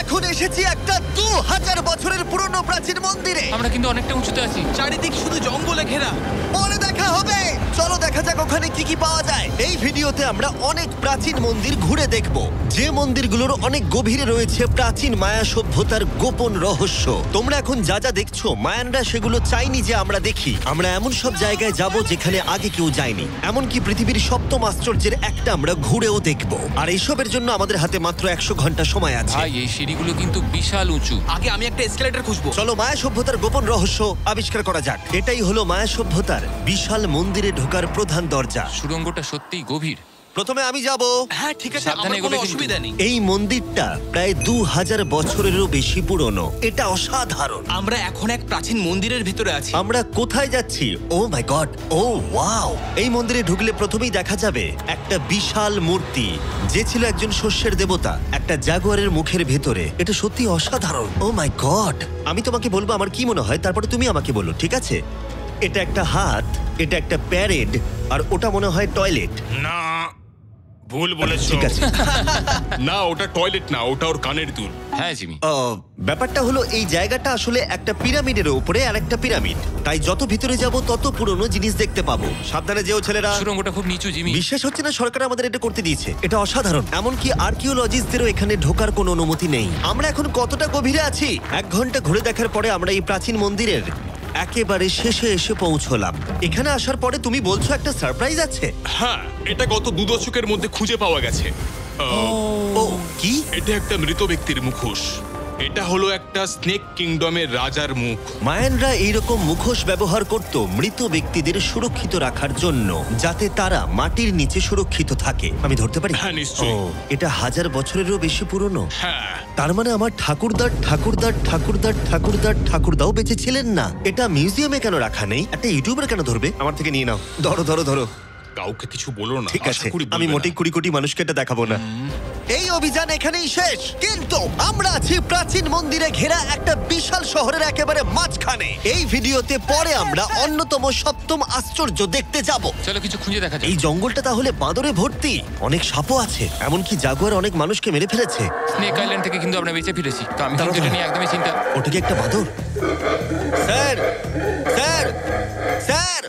এখন এসেছি একটা 2000 বছরের পুরনো প্রাচীন মন্দিরে। আমরা কিন্তু অনেকটা উঁচুতে আছি। চারিদিক শুধু জঙ্গলে ঘেরা। পরে দেখা হবে। চলো দেখা যাক ওখানে কি কি পাওয়া যায়। এই ভিডিওতে আমরা অনেক প্রাচীন মন্দির ঘুরে দেখব, যে মন্দিরগুলোর অনেক গভীরে রয়েছে প্রাচীন মায়া সভ্যতার গোপন রহস্য। তোমরা এখন যা যা দেখছো, মায়ানরা সেগুলো চাইনি যে আমরা দেখি। আমরা এমন সব জায়গায় যাব যেখানে আগে কেউ যায়নি, এমনকি পৃথিবীর সপ্তম আশ্চর্যের একটা আমরা ঘুরেও দেখব। আর এইসবের জন্য আমাদের হাতে মাত্র 100 ঘন্টা সময় আছে। ভাই এই সিঁড়িগুলো কিন্তু বিশাল উঁচু। আগে আমি একটা এসকেলেটর খুঁজবো। চলো মায়া সভ্যতার গোপন রহস্য আবিষ্কার করা যাক। এটাই হলো মায়া সভ্যতার বিশাল মন্দিরে ঢোকার প্রধান দরজা। সুড়ঙ্গটা সত্যিই গভীর। প্রথমে আমি যাব। হ্যাঁ ঠিক আছে, সাবধানে আমার কোনো এগোবে কিন্তু। অসুবিধা নেই। এই মন্দিরটা প্রায় 2000 বছরেরও বেশি পুরনো। এটা অসাধারণ। আমরা এখন এক প্রাচীন মন্দিরের ভিতরে আছি। আমরা কোথায় যাচ্ছি? ও মাই গড, ও ওয়াও! এই মন্দিরে ঢুকলে প্রথমেই দেখা যাবে একটা বিশাল মূর্তি, যে ছিল একজন শস্যের দেবতা, একটা জাগুয়ারের মুখের ভেতরে। এটা সত্যি অসাধারণ। ও মাই গড! আমি তোমাকে বলবো আমার কি মনে হয়, তারপরে তুমি আমাকে বলো, ঠিক আছে? এটা একটা হাত, এটা একটা প্যারেড, আর ওটা মনে হয় টয়লেট। না, ভুল বলেছো। ঠিক আছে। না, ওটা টয়লেট না, ওটা ওর কানের দুল। হ্যাঁ জিমি। ব্যাপারটা হলো এই জায়গাটা আসলে একটা পিরামিডের উপরে আর একটা পিরামিড, তাই যত ভিতরে যাব তত পুরনো জিনিস দেখতে পাবো। সাবধানে যেও ছেলেরা। সুড়ঙ্গটা খুব নিচু জিমি। বিশ্বাস হচ্ছে না সরকার আমাদের এটা করতে দিয়েছে। এটা অসাধারণ। এমনকি আর্কিওলজিস্টদেরও এখানে ঢোকার কোনো অনুমতি নেই। আমরা এখন কতটা গভীরে আছি? 1 ঘন্টা ঘুরে দেখার পরে আমরা এই প্রাচীন মন্দিরের একেবারে শেষে এসে পৌঁছলাম। এখানে আসার পরে তুমি বলছো একটা সারপ্রাইজ আছে। হ্যাঁ, এটা গত 2 দশকের মধ্যে খুঁজে পাওয়া গেছে। ও কি? এটা একটা মৃত ব্যক্তির মুখোশ। এটা হলো একটা স্নেক কিংডমের রাজার মুখ। মায়ানরা এইরকম মুখোশ ব্যবহার করত মৃত ব্যক্তিদের সুরক্ষিত রাখার জন্য, যাতে তারা মাটির নিচে সুরক্ষিত থাকে। আমি ধরতে পারি? হ্যাঁ, নিশ্চয়ই। এটা 1000 বছরেরও বেশি পুরনো। হ্যাঁ, তার মানে আমার ঠাকুরদাও বেঁচে ছিলেন না। এটা মিউজিয়ামে কেন রাখা নেই? একটা ইউটিউবার কেন ধরবে? আমার থেকে নিয়ে নাও। ধরো। কাউকে কিছু বলো না। ঠিক আশা আছে, করি বলবে আমি না। মোটেই 20 কোটি মানুষকে এটা দেখাবো না। এই অভিযান এখানেই শেষ, কিন্তু আমরা আছি প্রাচীন মন্দিরে ঘেরা একটা বিশাল শহরের একেবারে মাঝখানে। এই ভিডিওতে পরে আমরা অন্যতম সপ্তম আশ্চর্য দেখতে যাব। চলো কিছু খুঁজে দেখা যাক। এই জঙ্গলটা তাহলে বাঁদরে ভর্তি, অনেক সাপও আছে, এমনকি জাগুয়ার অনেক মানুষকে মেরে ফেলেছে। স্নেক আইল্যান্ড থেকে কিন্তু আমরা বেঁচে ফিরেছি, তো আমি দাঁড়াও, কিন্তু এটা দাঁড়াও। নিয়ে একদমই চিন্তা। ওটা কি একটা বাঁদর? Sir sir sir!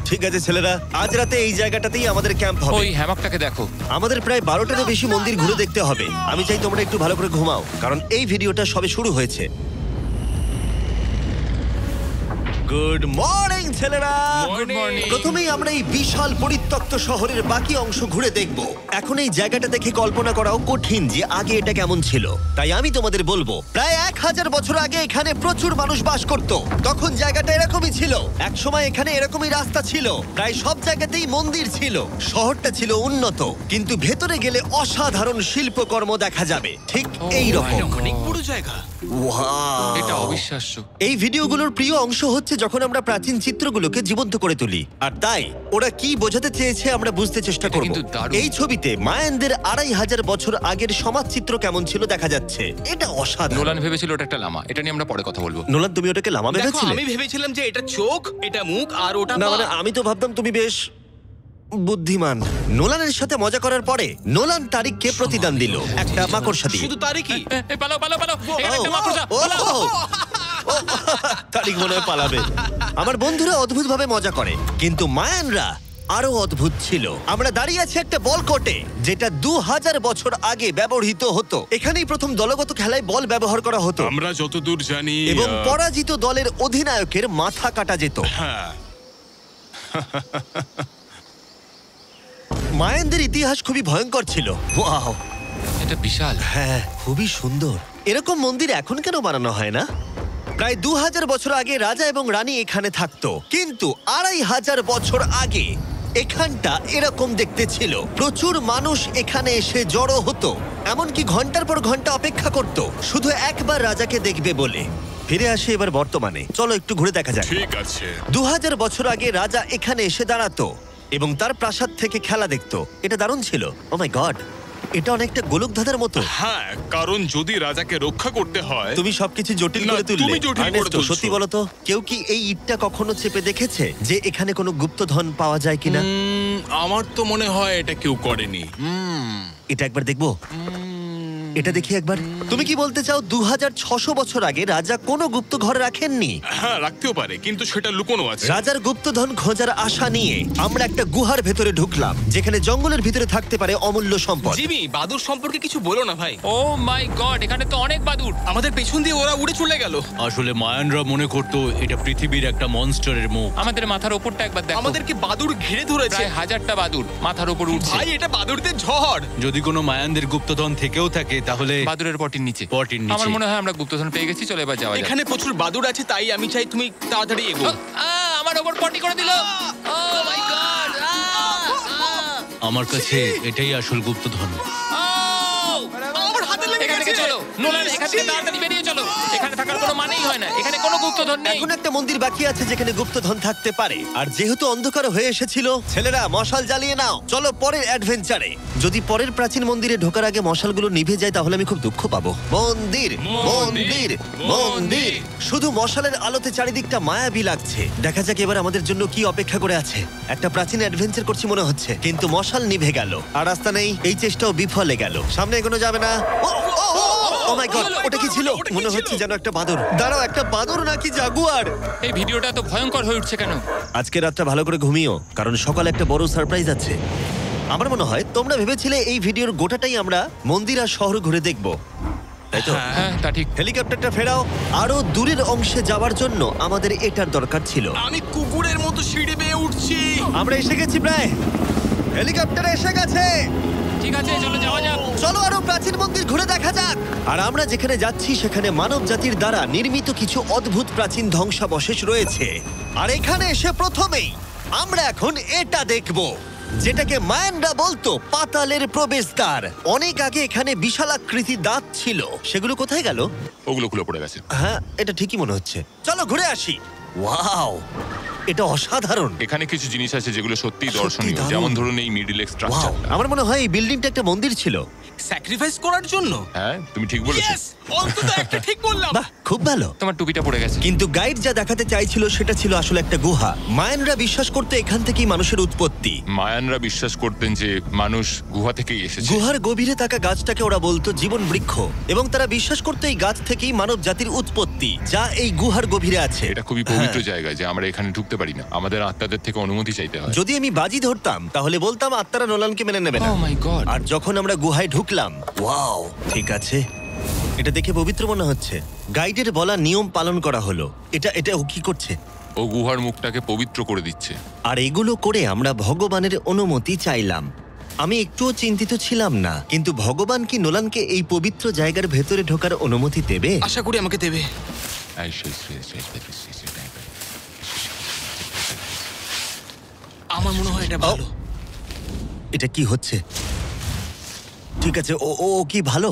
ঠিক আছে ছেলেরা, আজ রাতে এই জায়গাটাতেই আমাদের ক্যাম্প হবে। ওই হ্যামকটাকে দেখো। আমাদের প্রায় 12টারও বেশি মন্দির ঘুরে দেখতে হবে। আমি চাই তোমরা একটু ভালো করে ঘুমাও, কারণ এই ভিডিওটা সবে শুরু হয়েছে। গুড মর্নিং ছেলেরা। Good morning. প্রথমেই আমরা এই বিশাল পরিত্যক্ত শহরের বাকি অংশ ঘুরে দেখব। এখন এই জায়গাটা দেখে কল্পনা করাও কঠিন যে আগে এটা কেমন ছিল, তাই আমি তোমাদের বলবো প্রায় 1000 বছর আগে এখানে প্রচুর মানুষ বাস করত। তখন জায়গাটা এরকমই ছিল। এক সময় এখানে এরকমই রাস্তা ছিল, প্রায় সব জায়গাতেই মন্দির ছিল। শহরটা ছিল উন্নত, কিন্তু ভেতরে গেলে অসাধারণ শিল্পকর্ম দেখা যাবে, ঠিক এই রকম। এটা অনেক বড় জায়গা। এটা অবিশ্বাস্য। এই ভিডিওগুলোর প্রিয় অংশ হচ্ছে যখন আমরা প্রাচীন চিত্রগুলোকে জীবন্ত করে তুলি, আর তাই ওরা কি বোঝাতে চেয়েছে আমরা বুঝতে চেষ্টা এটা করব। কিন্তু দারুণ। এই ছবিতে মায়ানদের 2500 বছর আগের সমাজ চিত্র কেমন ছিল দেখা যাচ্ছে। এটা অসাধারণ। নোলান ভেবেছিল ওটা একটা লামা। এটা নিয়ে আমরা পরে কথা বলবো। নোলান, তুমি ওটাকে লামা দেখো, ভেবেছিলে? আমি ভেবেছিলাম যে এটা চোখ, এটা মুখ, আর ওটা না পা। মানে আমি তো ভাবতাম তুমি বেশ বুদ্ধিমান। নোলানের সাথে মজা করার পরে নোলান তারিখকে প্রতিদান দিল একটা মাকড়সা দিয়ে। শুধু তারই কি? পালাও। এখানে একটা মাকড়সা, ও, পালাও। ও, ও, তারিখ মনে হয় পালাবে। আমার বন্ধুরা অদ্ভুত ভাবে মজা করে, কিন্তু মায়ানরা আরো অদ্ভুত ছিল। আমরা দাঁড়িয়ে আছি একটা বল কোর্টে, যেটা 2000 বছর আগে ব্যবহৃত হতো। এখানেই প্রথম দলগত খেলায় বল ব্যবহার করা হতো, আমরা যতদূর জানি এবং পরাজিত দলের অধিনায়কের মাথা কাটা যেত। হ্যাঁ, মায়ানদের ইতিহাস খুবই ভয়ঙ্কর ছিল। ওয়াও, এটা বিশাল। হ্যাঁ, খুবই সুন্দর। এরকম মন্দির এখন কেন বানানো হয় না? প্রায় 2000 বছর আগে রাজা এবং রানী এখানে থাকতো, কিন্তু 2500 বছর আগে এখানটা এরকম দেখতে ছিল। প্রচুর মানুষ এখানে এসে জড়ো হতো, এমনকি ঘন্টার পর ঘন্টা অপেক্ষা করত শুধু একবার রাজাকে দেখবে বলে। ফিরে আসে এবার বর্তমানে, চলো একটু ঘুরে দেখা যাক। ঠিক আছে। 2000 বছর আগে রাজা এখানে এসে দাঁড়াতো এবং তার প্রাসাদ থেকে খেলা দেখতো। এটা দারুণ ছিল। ও মাই গড, এটা অনেকটা গোলকধাঁধার মতো। হ্যাঁ, কারণ যদি রাজাকে রক্ষা করতে হয়। তুমি সবকিছু জটিল না, করে তুললে। তুমি জটিল করে আর্নেস্টো, তুলছো। সত্যি বলো তো, কেউ কি এই ইটটা কখনো চেপে দেখেছে যে এখানে কোনো গুপ্তধন পাওয়া যায় কিনা? আমার তো মনে হয় এটা কেউ করেনি। এটা একবার দেখবো, এটা দেখি একবার। তুমি কি বলতে চাও 2600 বছর আগে রাজা কোনো গুপ্ত ঘর রাখেননি? হ্যাঁ, রাখতেও পারে, কিন্তু সেটা লুকোনো আছে। রাজার গুপ্তধন খোঁজার আশা নিয়ে আমরা একটা গুহার ভেতরে ঢুকলাম, যেখানে জঙ্গলের ভিতরে থাকতে পারে অমূল্য সম্পদ। জিমি, বাদুর সম্পর্কে কিছু বলো না ভাই। ও মাই গড, এখানে তো অনেক বাদুড়। আমাদের পেছন দিয়ে ওরা উড়ে চলে গেল। আসলে মায়ানরা মনে করতো এটা পৃথিবীর একটা মনস্টারের মুখ। আমাদের মাথার ওপরটা একবার দেখো, আমাদেরকে বাদুর ঘিরে ধরেছে। প্রায় 1000টা বাদুড় মাথার ওপর উঠছে। ভাই, এটা বাদুরদের ঝড়। যদি কোনো মায়ানদের গুপ্তধন থেকেও থাকে তাহলে বাদুড়ের পটির নিচে। পটির নিচে। আমার মনে হয় আমরা গুপ্তধন পেয়ে গেছি, চলে এবার যাওয়া যাক। এখানে প্রচুর বাদুর আছে, তাই আমি চাই তুমি তাড়াতাড়ি এগো। আমার ওপর পটি করে দিল। ও মাই গড। আমার কাছে এটাই আসল গুপ্তধন। আমার হাতে লেগে এখান থেকে গেছে। চলো নোলান, এখান থেকে তাড়াতাড়ি বেরিয়ে চলো। এখানে থাকার কোনো মানেই হয় না, এখানে কোনো গুপ্তধন নেই। এখন একটা মন্দির বাকি আছে যেখানে গুপ্তধন থাকতে পারে, আর যেহেতু অন্ধকার হয়ে এসেছিল, ছেলেরা মশাল জ্বালিয়ে নাও, চলো পরের অ্যাডভেঞ্চারে। যদি পরের প্রাচীন মন্দিরে ঢোকার আগে মশালগুলো নিভে যায় তাহলে আমি খুব দুঃখ পাবো। মন্দির মন্দির মন্দির, শুধু মশালের আলোতে চারিদিকটা মায়াবী লাগছে। দেখা যাক এবার আমাদের জন্য কি অপেক্ষা করে আছে। একটা প্রাচীন অ্যাডভেঞ্চার করছি মনে হচ্ছে, কিন্তু মশাল নিভে গেল আর রাস্তা নেই। এই চেষ্টাও বিফলে গেল, সামনে এগোনো যাবে না। ও মাই গড, ওটা কি ছিল? মনে হচ্ছে যেন একটা বাদর। দাঁড়াও, একটা বাদর নাকি জাগুয়ার? এই ভিডিওটা তো ভয়ঙ্কর হয়ে উঠছে কেন? আজকে রাতটা ভালো করে ঘুমিও, কারণ সকালে একটা বড় সারপ্রাইজ আছে। আমার মনে হয় তোমরা ভেবেছিলে এই ভিডিওর গোটাটাই আমরা মন্দির আর শহর ঘুরে দেখব, তাই তো? হ্যাঁ, তা ঠিক। হেলিকপ্টারটা ফেরাও। আরো দূরের অংশে যাওয়ার জন্য আমাদের এটার দরকার ছিল। আমি কুকুরের মতো সিঁড়ি বেয়ে উঠছি। আমরা এসে গেছি প্রায়, হেলিকপ্টার এসে গেছে। ঠিক আছে, চলো যাওয়া যাক। চলো আরো প্রাচীন মন্দির ঘুরে দেখা যাক। আর আমরা যেখানে যাচ্ছি সেখানে মানব জাতির দ্বারা নির্মিত কিছু অদ্ভুত প্রাচীন ধ্বংসাবশেষ রয়েছে। আর এখানে এসে প্রথমেই আমরা এখন এটা দেখব, যেটাকে মায়ানরা বলতো পাতালের প্রবেশদ্বার। অনেক আগে এখানে বিশালাকৃতি দাঁত ছিল, সেগুলো কোথায় গেল? ওগুলো খুলে পড়ে গেছে। হ্যাঁ, এটা ঠিকই মনে হচ্ছে। চলো ঘুরে আসি। ওয়াও, এটা অসাধারণ। এখানে কিছু জিনিস আছে যেগুলো সত্যিই সত্যি দর্শনীয়, দারুণ। যেমন ধরুন এই মিডল ওয়াও, স্ট্রাকচার। আমার মনে হয় এই বিল্ডিংটা একটা মন্দির ছিল। স্যাক্রিফাইস করার জন্য। হ্যাঁ, তুমি ঠিক বলেছো। ইয়েস, অন্তত একটা ঠিক বললাম। বাহ, খুব ভালো। তোমার টুপিটা পড়ে গেছে। কিন্তু গাইড যা দেখাতে চাইছিল সেটা ছিল আসলে একটা গুহা। মায়ানরা বিশ্বাস করতে এখান থেকেই মানুষের উৎপত্তি। মায়ানরা বিশ্বাস করতেন যে মানুষ গুহা থেকেই এসেছে। গুহার গভীরে থাকা গাছটাকে ওরা বলতো জীবন বৃক্ষ, এবং তারা বিশ্বাস করতো এই গাছ থেকেই মানব জাতির উৎপত্তি, যা এই গুহার গভীরে আছে। এটা খুবই পবিত্র জায়গা যে আমরা এখানে ঢুকতে পারি না, আমাদের আত্মাদের থেকে অনুমতি চাইতে হয়। যদি আমি বাজি ধরতাম তাহলে বলতাম আত্মারা নোলানকে মেনে নেবে না। ও মাই গড। আর যখন আমরা গুহায় ঢুকলাম, ওয়াও, ঠিক আছে, এটা দেখে পবিত্র মনে হচ্ছে। গাইডের বলা নিয়ম পালন করা হলো। এটা ও কি করছে? ও গুহার মুখটাকে পবিত্র করে দিচ্ছে। আর এগুলো করে আমরা ভগবানের অনুমতি চাইলাম। আমি একটুও চিন্তিত ছিলাম না, কিন্তু ভগবান কি নোলানকে এই পবিত্র জায়গার ভেতরে ঢোকার অনুমতি দেবে? আশা করি আমাকে দেবে। আমার মনে হয় এটা ভালো। এটা কি হচ্ছে? ঠিক আছে, ও ও ও কি ভালো?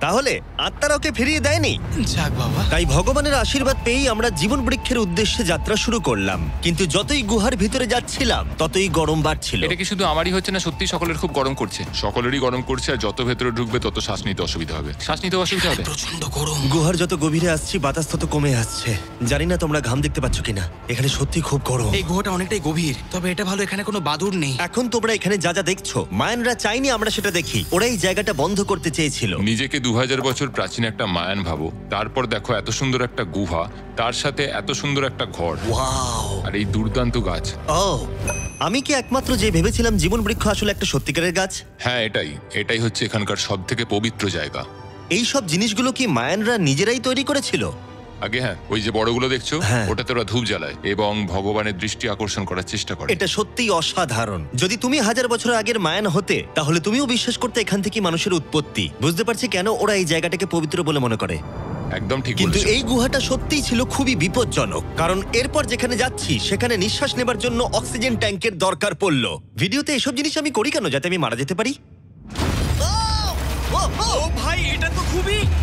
তাহলে আত্মারা ওকে ফিরিয়ে দেয়নি। যাক বাবা। তাই ভগবানের আশীর্বাদ পেয়েই আমরা জীবন বৃক্ষের উদ্দেশ্যে যাত্রা শুরু করলাম। কিন্তু যতই গুহার ভিতরে যাচ্ছিলাম ততই গরম বাড়ছিল। এটা কি শুধু আমারই হচ্ছে না, সত্যি সকলের খুব গরম করছে? সকলেরই গরম করছে, আর যত ভেতরে ঢুকবে তত শ্বাস নিতে অসুবিধা হবে। শ্বাস নিতে অসুবিধা হবে। প্রচন্ড গরম। গুহার যত গভীরে আসছি বাতাস তত কমে আসছে। জানি না তোমরা ঘাম দেখতে পাচ্ছ কিনা, এখানে সত্যি খুব গরম। এই গুহাটা অনেকটাই গভীর, তবে এটা ভালো এখানে কোনো বাদুড় নেই। এখন তোমরা এখানে যা যা দেখছো, মায়ানরা চাইনি আমরা সেটা দেখি। ওরা এই জায়গাটা বন্ধ করতে চেয়েছিল। নিজেকে 2000 বছর প্রাচীন একটা মায়ান ভাবো, তারপর দেখো এত সুন্দর একটা গুহা, তার সাথে এত সুন্দর একটা ঘর, ওয়াও, আর এই দুর্দান্ত গাছ। ও, আমি কি একমাত্র যে ভেবেছিলাম জীবন বৃক্ষ আসলে একটা সত্যিকারের গাছ? হ্যাঁ, এটাই হচ্ছে এখানকার সব থেকে পবিত্র জায়গা। এই সব জিনিসগুলো কি মায়ানরা নিজেরাই তৈরি করেছিল? আগে হ্যাঁ, ওই যে বড়গুলো দেখছো, হ্যাঁ। ওটাতে ওরা ধূপ জ্বালায় এবং ভগবানের দৃষ্টি আকর্ষণ করার চেষ্টা করে। এটা সত্যিই অসাধারণ। যদি তুমি 1000 বছর আগের মায়ান হতে তাহলে তুমিও বিশ্বাস করতে এখান থেকে মানুষের উৎপত্তি। বুঝতে পারছি কেন ওরা এই জায়গাটাকে পবিত্র বলে মনে করে। একদম ঠিক কিন্তু বলেছো। এই গুহাটা সত্যিই ছিল খুবই বিপজ্জনক, কারণ এরপর যেখানে যাচ্ছি সেখানে নিঃশ্বাস নেবার জন্য অক্সিজেন ট্যাঙ্কের দরকার পড়লো। ভিডিওতে এসব জিনিস আমি করি কেন? যাতে আমি মারা যেতে পারি? ও ভাই, এটা তো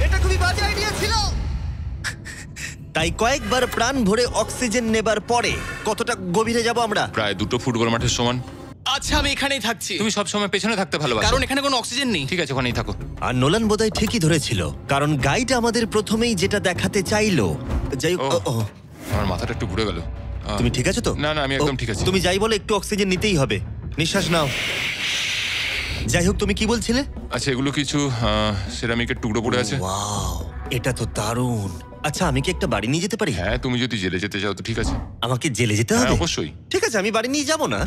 এটা খুবই বাজে আইডিয়া ছিল। তাই কয়েকবার প্রাণ ভরে অক্সিজেন নেবার পরে কতটা গভীরে যাব আমরা? প্রায় 2 ফুটবল মাঠের সমান। আচ্ছা, আমি এখানেই থাকছি। তুমি সব সময় পেছনে থাকতে ভালোবাসো। কারণ এখানে কোনো অক্সিজেন নেই। ঠিক আছে, ওখানেই থাকো। আর নোলান বোধহয় ঠিকই ধরেছিল, কারণ গাইড আমাদের প্রথমেই যেটা দেখাতে চাইলো। যাই হোক, ও। আমার মাথাটা একটু ঘুরে গেল। তুমি ঠিক আছো তো? না, না, আমি একদম ঠিক আছি। তুমি যাই বলো, একটু অক্সিজেন নিতেই হবে। নিঃশ্বাস নাও। যাই হোক, তুমি কি বলছিলে? আচ্ছা, এগুলো কিছু সেরামিকের টুকরো পড়ে আছে। ওয়াও, এটা তো দারুণ। আচ্ছা, আমি কি একটা বাড়ি নিয়ে যেতে পারি? হ্যাঁ, তুমি যদি জেলে যেতে চাও তো ঠিক আছে। আমাকে জেলে যেতে হ্যাঁ, হবে? অবশ্যই। ঠিক আছে, আমি বাড়ি নিয়ে যাব না।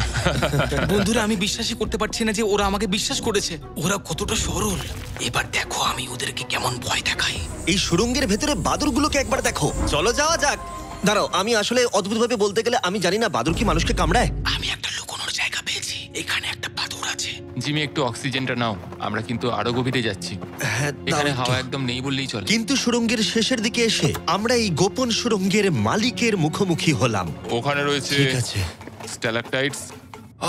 বন্ধুরা, আমি বিশ্বাসই করতে পারছি না যে ওরা আমাকে বিশ্বাস করেছে। ওরা কতটা সরল। এবার দেখো আমি ওদেরকে কেমন ভয় দেখাই। এই সুড়ঙ্গের ভেতরে বাদুরগুলোকে একবার দেখো। চলো যাওয়া যাক। দাঁড়াও, আমি আসলে অদ্ভুতভাবে বলতে গেলে আমি জানি না বাদুর কি মানুষকে কামড়ায়। আমি একটা লুকোনোর জায়গা পেয়েছি। এখানে একটা বাদুড় আছে। জিমি, একটু অক্সিজেনটা নাও, আমরা কিন্তু আরো গভীরে যাচ্ছি। হ্যাঁ, দাও এখানে একটু। হাওয়া একদম নেই বললেই চলে। কিন্তু সুড়ঙ্গের শেষের দিকে এসে আমরা এই গোপন সুড়ঙ্গের মালিকের মুখোমুখি হলাম। ওখানে রয়েছে ঠিক আছে। স্ট্যালাকটাইটস।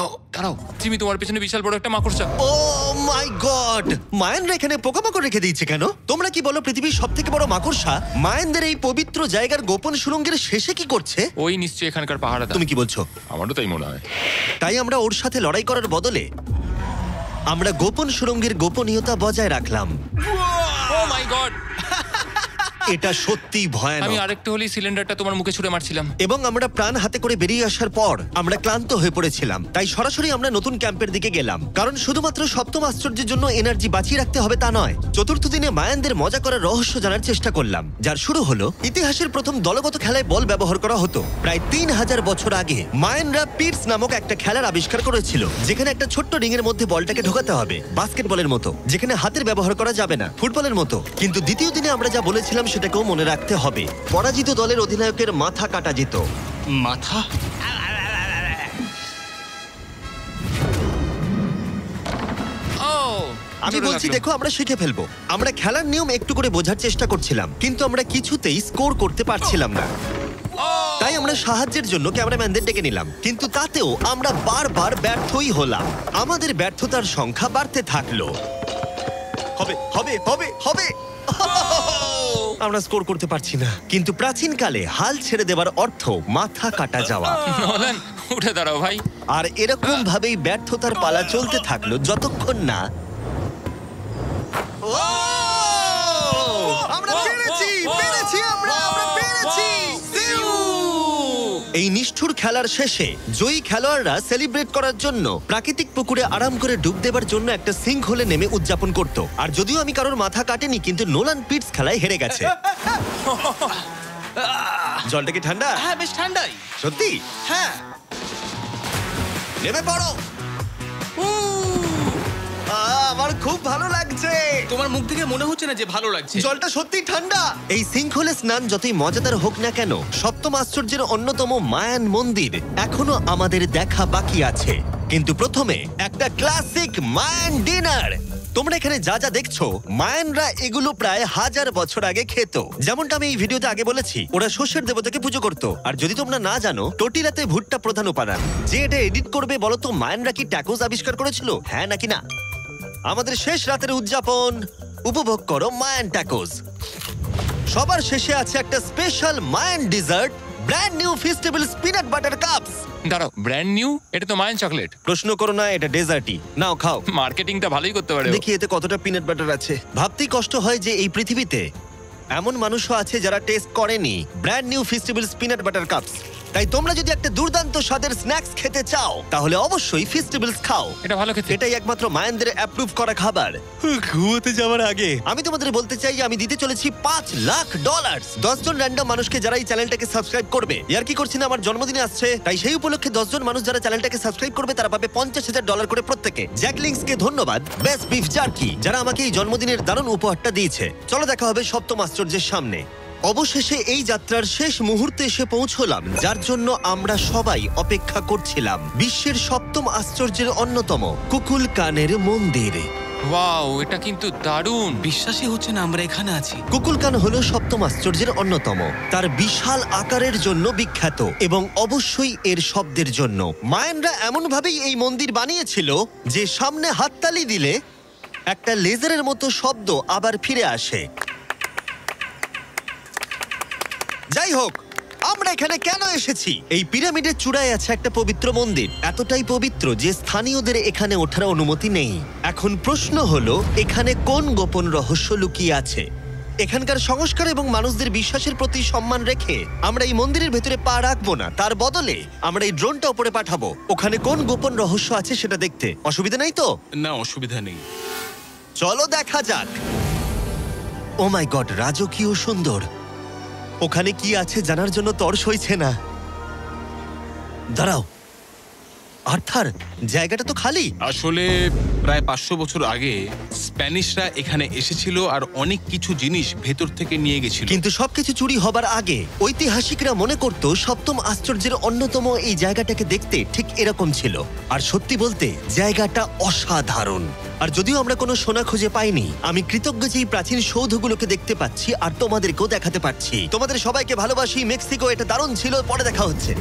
ও দাঁড়াও, জিমি, তোমার পেছনে বিশাল বড় একটা মাকড়সা। ও মাই গড! মায়ানরা এখানে পোকামাকড় রেখে দিয়েছে কেন? তোমরা কি বলো, পৃথিবীর সবথেকে বড় মাকড়সা মায়ানদের এই পবিত্র জায়গার গোপন সুড়ঙ্গের শেষে কি করছে? ওই নিশ্চয়ই এখানকার পাহাড়া। তুমি কি বলছো? আমারও তাই মনে হয়। তাই আমরা ওর সাথে লড়াই করার বদলে আমরা গোপন সুড়ঙ্গের গোপনীয়তা বজায় রাখলাম। ও মাই গড! এটা সত্যি আমি ভয়ানক। আরেকটু হলেই সিলিন্ডারটা তোমার মুখে ছুঁড়ে মারছিলাম। এবং আমরা প্রাণ হাতে করে বেরিয়ে আসার পর আমরা ক্লান্ত হয়ে পড়েছিলাম, তাই সরাসরি আমরা নতুন ক্যাম্পের দিকে গেলাম। কারণ শুধুমাত্র সপ্তম আশ্চর্যের জন্য এনার্জি বাঁচিয়ে রাখতে হবে তা নয়। চতুর্থ দিনে মায়ানদের মজা করার রহস্য জানার চেষ্টা করলাম, যার শুরু হলো ইতিহাসের প্রথম দলগত খেলায় বল ব্যবহার করা হতো। প্রায় 3000 বছর আগে মায়ানরা পিটস নামক একটা খেলার আবিষ্কার করেছিল, যেখানে একটা ছোট্ট রিং এর মধ্যে বলটাকে ঢোকাতে হবে, বাস্কেটবলের মতো, যেখানে হাতের ব্যবহার করা যাবে না, ফুটবলের মতো। কিন্তু দ্বিতীয় দিনে আমরা যা বলেছিলাম সেটাকেও মনে রাখতে হবে। পরাজিত দলের অধিনায়কের মাথা কাটা যেত। মাথা? ও আমি জোরে বলছি, লাগলো। দেখো, আমরা শিখে ফেলবো। আমরা খেলার নিয়ম একটু করে বোঝার চেষ্টা করছিলাম, কিন্তু আমরা কিছুতেই স্কোর করতে পারছিলাম না। তাই আমরা সাহায্যের জন্য ক্যামেরাম্যানদের ডেকে নিলাম, কিন্তু তাতেও আমরা বারবার ব্যর্থই হলাম। আমাদের ব্যর্থতার সংখ্যা বাড়তে থাকলো। হবে হবে হবে হবে আমরা স্কোর করতে পারছি না। কিন্তু প্রাচীনকালে হাল ছেড়ে দেওয়ার অর্থ মাথা কাটা যাওয়া। নোলান, উঠে দাঁড়াও ভাই। আর এরকম ভাবেই ব্যর্থতার পালা চলতে থাকলো যতক্ষণ না আমরা পেরেছি, পেরেছি, আমরা পেরেছি। এই নিষ্ঠুর খেলার শেষে জয়ী খেলোয়াড়রা সেলিব্রেট করার জন্য প্রাকৃতিক পুকুরে আরাম করে ডুব দেবার জন্য একটা সিঙ্কহোলে নেমে উদযাপন করত। আর যদিও আমি কারোর মাথা কাটেনি, কিন্তু নোলান পিটস খেলায় হেরে গেছে। জলটা কি ঠান্ডা? হ্যাঁ, বেশ ঠান্ডাই। সত্যি? হ্যাঁ। নেমে পড়ো। আমার খুব ভালো লাগছে। তোমার মুখ থেকে মনে হচ্ছে না যে ভালো লাগছে। জলটা সত্যি ঠান্ডা। এই সিঙ্কহোলে স্নান যতই মজাদার হোক না কেন, সপ্তম আশ্চর্যের অন্যতম মায়ান মন্দির এখনো আমাদের দেখা বাকি আছে। কিন্তু প্রথমে একটা ক্লাসিক মায়ান ডিনার। তোমরা এখানে যা যা দেখছো, মায়ানরা এগুলো প্রায় 1000 বছর আগে খেত। যেমনটা আমি এই ভিডিওতে আগে বলেছি, ওরা শস্যের দেবতাকে পুজো করত। আর যদি তোমরা না জানো, টোটিলাতে ভুট্টা প্রধান উপাদান। যে এটা এডিট করবে বলো তো, মায়ানরা কি ট্যাকোস আবিষ্কার করেছিল, হ্যাঁ নাকি না? আমাদের শেষ রাতের উদযাপন উপভোগ করো মায়ান ট্যাকোস। সবার শেষে আছে একটা special Mayan dessert, brand new festival peanut butter cups. দাঁড়াও, ব্র্যান্ড নিউ? এটা তো মায়ান চকলেট। প্রশ্ন করো না, এটা ডেজার্টই। নাও খাও। মার্কেটিংটা ভালোই করতে পারে ও। দেখি এতে কতটা পিনাট বাটার আছে। ভাবতেই কষ্ট হয় যে এই পৃথিবীতে এমন মানুষও আছে যারা টেস্ট করেনি brand new festival peanut butter cups. তাই তোমরা যদি একটা দুর্দান্ত স্বাদের স্ন্যাক্স খেতে চাও, তাহলে অবশ্যই ফেস্টিভ্যালস খাও। এটা ভালো খেতে। এটাই একমাত্র মায়ানদের অ্যাপ্রুভ করা খাবার। ঘুমোতে যাওয়ার আগে আমি তোমাদের বলতে চাই, আমি দিতে চলেছি $5 লাখ। 10 জন র্যান্ডম মানুষকে যারা এই চ্যানেলটাকে সাবস্ক্রাইব করবে। ইয়ার কি করছি না, আমার জন্মদিনে আসছে, তাই সেই উপলক্ষে 10 জন মানুষ যারা চ্যানেলটাকে সাবস্ক্রাইব করবে তারা পাবে $50,000 করে প্রত্যেকে। জ্যাক লিংসকে ধন্যবাদ, বেস্ট বিফ জার্কি, যারা আমাকে এই জন্মদিনের দারুণ উপহারটা দিয়েছে। চলো দেখা হবে সপ্তম আশ্চর্যের সামনে। অবশেষে এই যাত্রার শেষ মুহূর্তে এসে পৌঁছলাম, যার জন্য আমরা সবাই অপেক্ষা করছিলাম। বিশ্বের সপ্তম আশ্চর্যের অন্যতম কুকুলকানের মন্দির। ওয়াও, এটা কিন্তু দারুণ। বিশ্বাসই হচ্ছে না আমরা এখানে আছি। কুকুলকান হলো সপ্তম আশ্চর্যের অন্যতম। তার বিশাল আকারের জন্য বিখ্যাত এবং অবশ্যই এর শব্দের জন্য। মায়ানরা এমন ভাবেই এই মন্দির বানিয়েছিল যে সামনে হাততালি দিলে একটা লেজারের মতো শব্দ আবার ফিরে আসে। যাই হোক, আমরা এখানে কেন এসেছি? এই পিরামিডের চূড়ায় আছে একটা পবিত্র মন্দির, এতটাই পবিত্র যে স্থানীয়দের এখানে ওঠার অনুমতি নেই। এখন প্রশ্ন হলো, এখানে কোন গোপন রহস্য লুকিয়ে আছে? এখানকার সংস্কার এবং মানুষদের বিশ্বাসের প্রতি সম্মান রেখে আমরা এই মন্দিরের ভেতরে পা রাখবো না, তার বদলে আমরা এই ড্রোনটা উপরে পাঠাবো ওখানে কোন গোপন রহস্য আছে সেটা দেখতে। অসুবিধা নেই তো? না, অসুবিধা নেই। চলো দেখা যাক। ও মাই গড, রাজকীয় সুন্দর। ওখানে কি আছে জানার জন্য তর সইছে না। দাঁড়াও আর্থার, জায়গাটা তো খালি। আসলে প্রায় 500 বছর আগে স্প্যানিশরা এখানে এসেছিল আর অনেক কিছু জিনিস ভেতর থেকে নিয়ে গেছিল। কিন্তু সবকিছু চুরি হবার আগে ঐতিহাসিকরা মনে করত সপ্তম আশ্চর্যের অন্যতম এই জায়গাটাকে দেখতে ঠিক এরকম ছিল। আর সত্যি বলতে জায়গাটা অসাধারণ। আর যদিও আমরা কোনো সোনা খুঁজে পাইনি, আমি কৃতজ্ঞ যে এই প্রাচীন সৌধগুলোকে দেখতে পাচ্ছি আর তোমাদেরকেও দেখাতে পারছি। তোমাদের সবাইকে ভালোবাসি। মেক্সিকো, এটা দারুণ ছিল। পরে দেখা হচ্ছে।